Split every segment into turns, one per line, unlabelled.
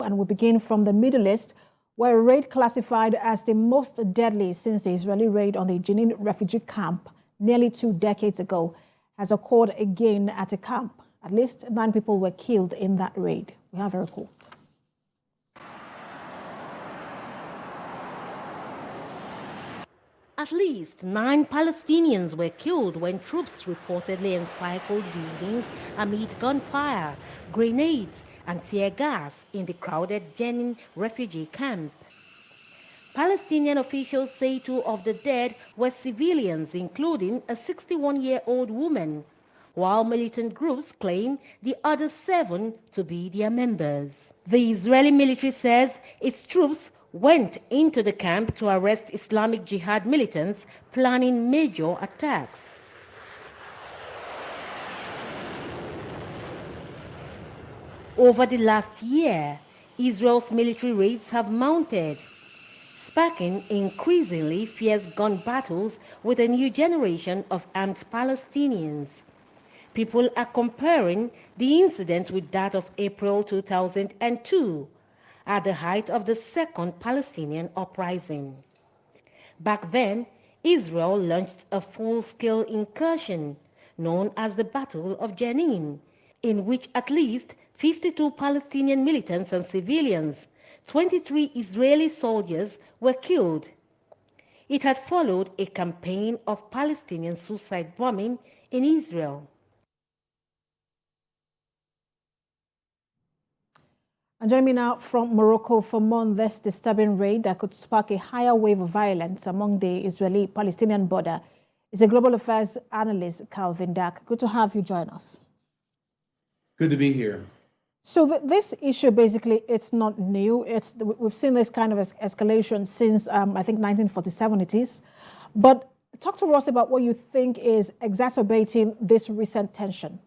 and we begin from the Middle East, where a raid classified as the most deadly since the Israeli raid on the Jenin refugee camp nearly 2 decades ago has occurred again at a camp. At least 9 people were killed in that raid. We have a report.
At least 9 Palestinians were killed when troops reportedly encircled buildings amid gunfire, grenades, and tear gas in the crowded Jenin refugee camp. Palestinian officials say 2 of the dead were civilians, including a 61-year-old woman, while militant groups claim the other 7 to be their members. The Israeli military says its troops went into the camp to arrest Islamic Jihad militants planning major attacks. Over the last year, Israel's military raids have mounted, sparking increasingly fierce gun battles with a new generation of armed Palestinians. People are comparing the incident with that of April 2002, at the height of the Second Palestinian Uprising. Back then, Israel launched a full-scale incursion known as the Battle of Jenin, in which at least 52 Palestinian militants and civilians, 23 Israeli soldiers were killed. It had followed a campaign of Palestinian suicide bombing in Israel.
And joining me now from Morocco for more on this disturbing raid that could spark a higher wave of violence among the Israeli-Palestinian border is a global affairs analyst, Calvin Dack. Good to have you join us.
Good to be here.
So this issue, basically, it's not new. We've seen this kind of escalation since, I think, 1947 it is. But talk to us about what you think is exacerbating this recent tension.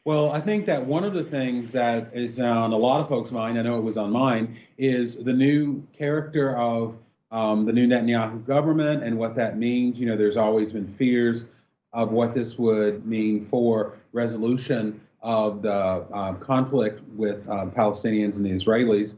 Well, I think that one of the things that is on a lot of folks' mind, I know it was on mine, is the new character of the new Netanyahu government and what that means. You know, there's always been fears of what this would mean for resolution of the conflict with Palestinians and the Israelis.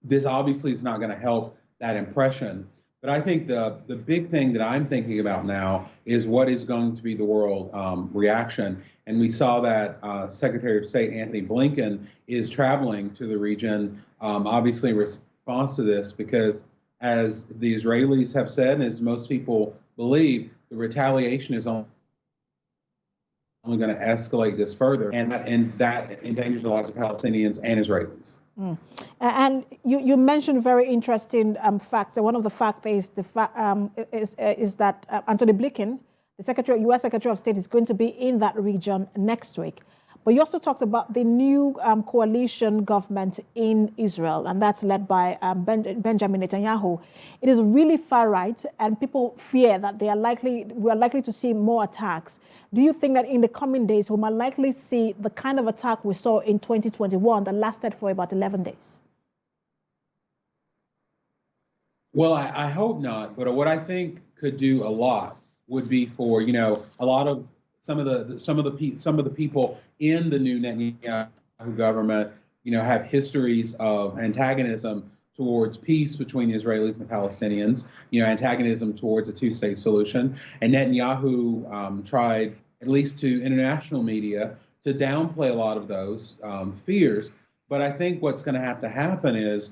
This obviously is not going to help that impression. But I think the big thing that I'm thinking about now is what is going to be the world reaction. And we saw that Secretary of State Anthony Blinken is traveling to the region, obviously in response to this, because as the Israelis have said, and as most people believe, the retaliation is only going to escalate this further, and that endangers the lives of Palestinians and Israelis.
Mm. And you mentioned very interesting facts. And one of the facts is that Anthony Blinken, the U.S. Secretary of State, is going to be in that region next week. But you also talked about the new coalition government in Israel, and that's led by Benjamin Netanyahu. It is really far right, and people fear that we are likely to see more attacks. Do you think that in the coming days we might likely see the kind of attack we saw in 2021 that lasted for about 11 days?
Well, I hope not. But what I think could do a lot would be for, you know, a lot of some of the people in the new Netanyahu government, you know, have histories of antagonism towards peace between the Israelis and the Palestinians, you know, antagonism towards a two-state solution. And Netanyahu tried, at least to international media, to downplay a lot of those fears. But I think what's going to have to happen is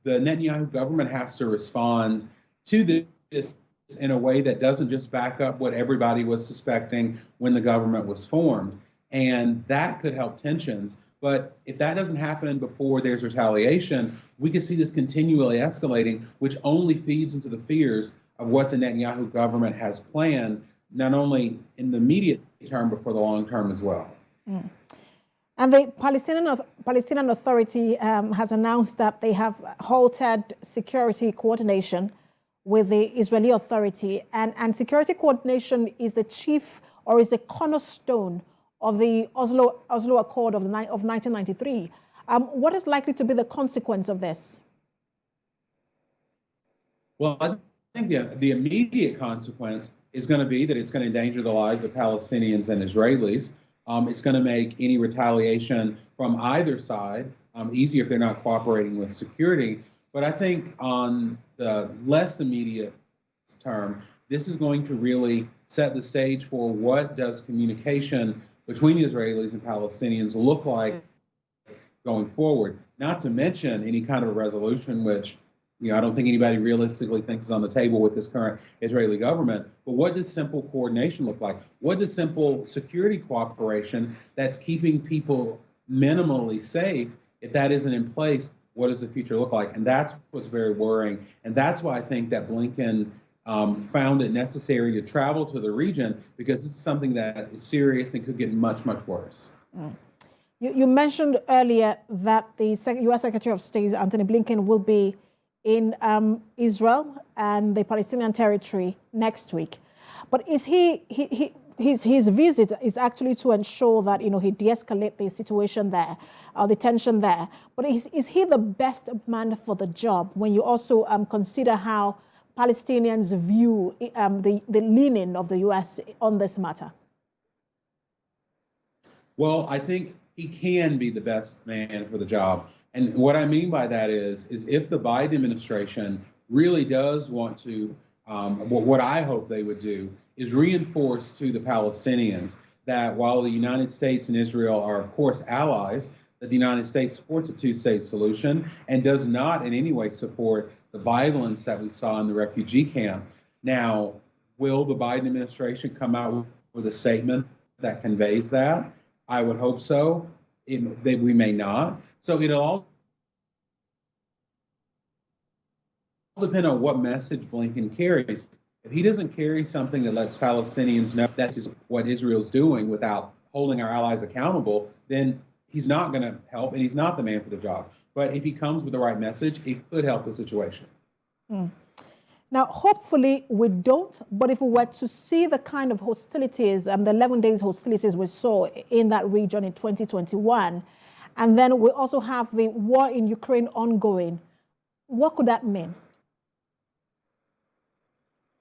the Netanyahu government has to respond to this in a way that doesn't just back up what everybody was suspecting when the government was formed. And that could help tensions. But if that doesn't happen before there's retaliation, we could see this continually escalating, which only feeds into the fears of what the Netanyahu government has planned, not only in the immediate term, but for the long term as well.
Mm. And the Palestinian Authority has announced that they have halted security coordination with the Israeli Authority, and security coordination is the chief or is the cornerstone of the Oslo Accord of 1993. What is likely to be the consequence of this?
Well, I think the immediate consequence is going to be that it's going to endanger the lives of Palestinians and Israelis. It's going to make any retaliation from either side easier if they're not cooperating with security. But I think on the less immediate term, this is going to really set the stage for what does communication between the Israelis and Palestinians look like going forward. Not to mention any kind of a resolution, which I don't think anybody realistically thinks is on the table with this current Israeli government. But what does simple coordination look like? What does simple security cooperation that's keeping people minimally safe, if that isn't in place, what does the future look like? And that's what's very worrying. And that's why I think that Blinken found it necessary to travel to the region, because this is something that is serious and could get much, much worse.
You mentioned earlier that the U.S. Secretary of State, Antony Blinken, will be in Israel and the Palestinian territory next week. But is his visit is actually to ensure that he de-escalate the situation there, the tension there. But is he the best man for the job when you also consider how Palestinians view the leaning of the U.S. on this matter?
Well, I think he can be the best man for the job. And what I mean by that is if the Biden administration really does want to, what I hope they would do is reinforce to the Palestinians that while the United States and Israel are, of course, allies, that the United States supports a two-state solution and does not in any way support the violence that we saw in the refugee camp. Now, will the Biden administration come out with a statement that conveys that? I would hope so. We may not. So it'll all depend on what message Blinken carries. If he doesn't carry something that lets Palestinians know that's what Israel's doing without holding our allies accountable, then he's not going to help, and he's not the man for the job. But if he comes with the right message, it could help the situation.
Now, hopefully we don't, but if we were to see the kind of hostilities, the 11 days hostilities we saw in that region in 2021, and then we also have the war in Ukraine ongoing, what could that mean?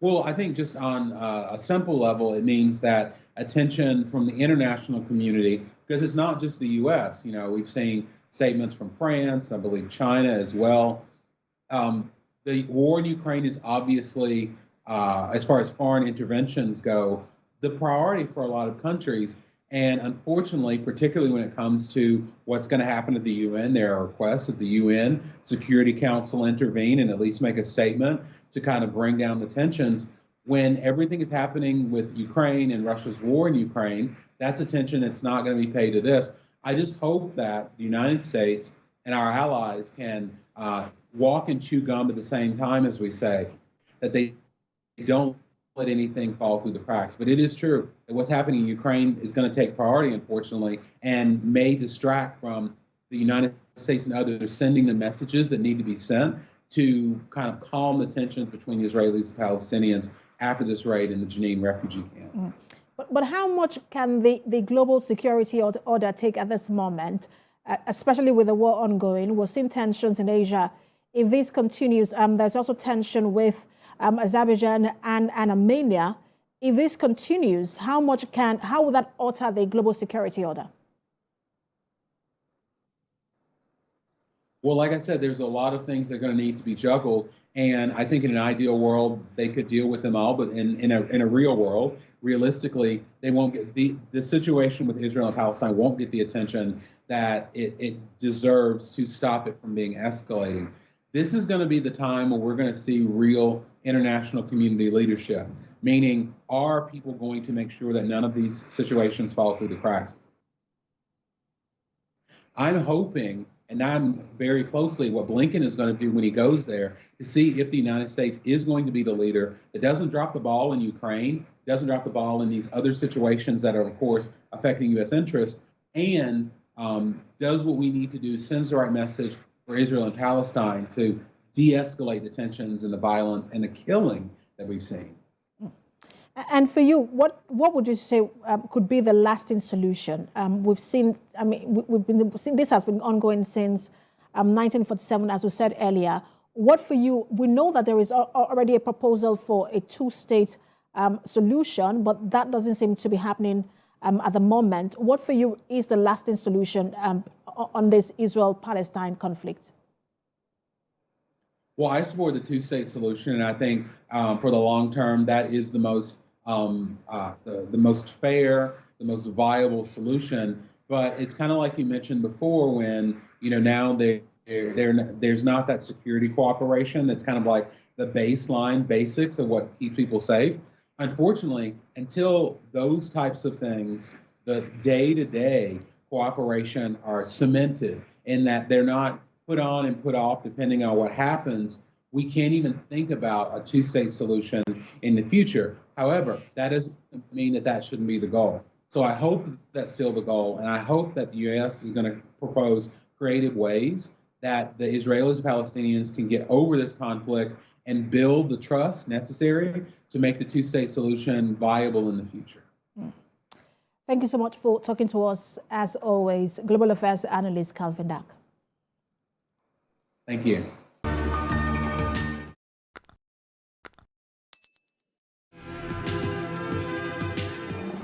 Well, I think just on a simple level, it means that attention from the international community, because it's not just the U.S. We've seen statements from France, I believe China as well. The war in Ukraine is obviously, as far as foreign interventions go, the priority for a lot of countries. And unfortunately, particularly when it comes to what's going to happen at the UN, there are requests that the UN Security Council intervene and at least make a statement to kind of bring down the tensions. When everything is happening with Ukraine and Russia's war in Ukraine, that's attention that's not going to be paid to this. I just hope that the United States and our allies can walk and chew gum at the same time, as we say, that they don't let anything fall through the cracks. But it is true that what's happening in Ukraine is going to take priority, unfortunately, and may distract from the United States and others sending the messages that need to be sent to kind of calm the tensions between the Israelis and Palestinians after this raid in the Jenin refugee camp.
But how much can the global security order take at this moment, especially with the war ongoing? We're seeing tensions in Asia. If this continues, there's also tension with Azerbaijan and Armenia. If this continues, how will that alter the global security order?
Well, like I said, there's a lot of things that are going to need to be juggled. And I think in an ideal world, they could deal with them all. But in a real world, realistically, they won't get the situation with Israel and Palestine won't get the attention that it deserves to stop it from being escalating. This is going to be the time where we're going to see real international community leadership, meaning are people going to make sure that none of these situations fall through the cracks? I'm hoping, and I'm very closely what Blinken is going to do when he goes there, to see if the United States is going to be the leader that doesn't drop the ball in Ukraine, doesn't drop the ball in these other situations that are, of course, affecting U.S. interests, and does what we need to do, sends the right message for Israel and Palestine to de-escalate the tensions and the violence and the killing that we've seen.
And for you, what would you say could be the lasting solution? We've seen, we've been seeing this has been ongoing since 1947, as we said earlier. What for you? We know that there is already a proposal for a two-state solution, but that doesn't seem to be happening at the moment. What for you is the lasting solution on this Israel-Palestine conflict?
Well, I support the two-state solution, and I think for the long term, that is the most fair, the most viable solution. But it's kind of like you mentioned before, when now there's not that security cooperation that's kind of like the baseline basics of what keeps people safe. Unfortunately, until those types of things, the day-to-day cooperation are cemented in that they're not put on and put off depending on what happens, we can't even think about a two-state solution in the future. However, that doesn't mean that shouldn't be the goal. So I hope that's still the goal, and I hope that the U.S. is going to propose creative ways that the Israelis and Palestinians can get over this conflict and build the trust necessary to make the two-state solution viable in the future.
Thank you so much for talking to us, as always, Global Affairs Analyst Calvin Dack.
Thank you.